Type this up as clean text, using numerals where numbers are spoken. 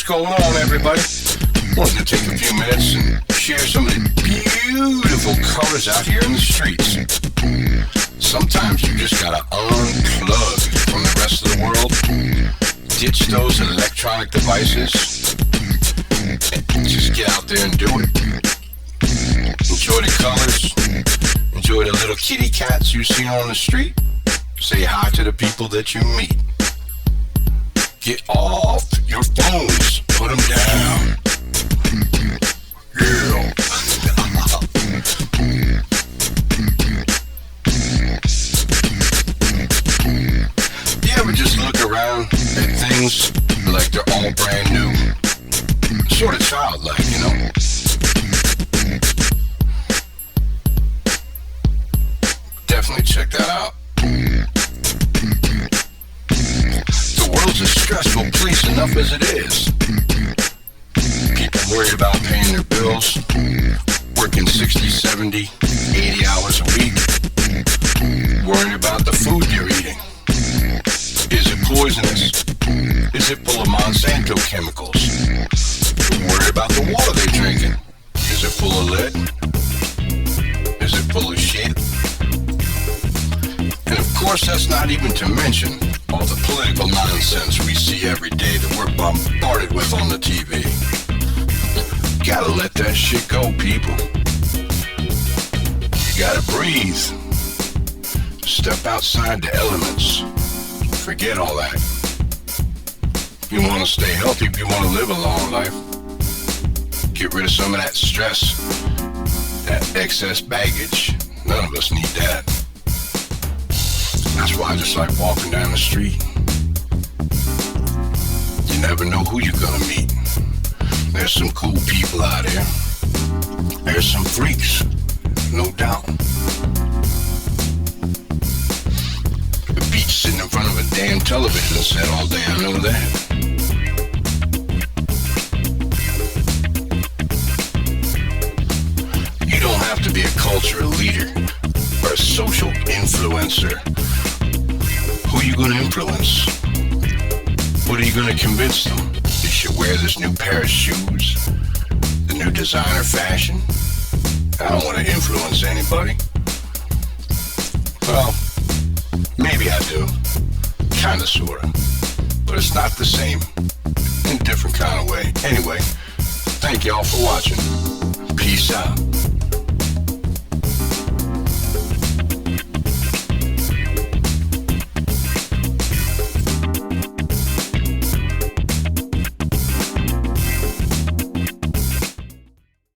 What's going on, everybody? Wanted to take a few minutes and share some of the beautiful colors out here in the streets. Sometimes you just gotta unplug from the rest of the world, ditch those electronic devices, and just get out there and do it. Enjoy the colors, enjoy the little kitty cats you see on the street, say hi to the people that you meet. Get off your phones, put them down. Yeah. You ever just look around at things like they're all brand new? Sort of childlike, you know? Definitely check that out. The world's a stressful place enough as it is. People worried about paying their bills, working 60, 70, 80 hours a week, worrying about the food you're eating. Is it poisonous? Is it full of Monsanto chemicals? Worried about the water they're drinking. Is it full of lead? Is it full of shit? And of course, that's not even to mention all the political nonsense we see every day that we're bombarded with on the TV. Gotta let that shit go, people. You gotta breathe. Step outside the elements. Forget all that. If you wanna stay healthy, if you wanna live a long life, get rid of some of that stress, that excess baggage. None of us need that. That's why I just like walking down the street. You never know who you're gonna meet. There's some cool people out there. There's some freaks, no doubt. The beach sitting in front of a damn television set all day, I know that. You don't have to be a cultural leader or a social influencer. Who are you going to influence? What are you going to convince them? They should wear this new pair of shoes, the new designer fashion. I don't want to influence anybody. Well, maybe I do. Kinda, sorta. But it's not the same. In a different kind of way. Anyway, thank y'all for watching. Peace out.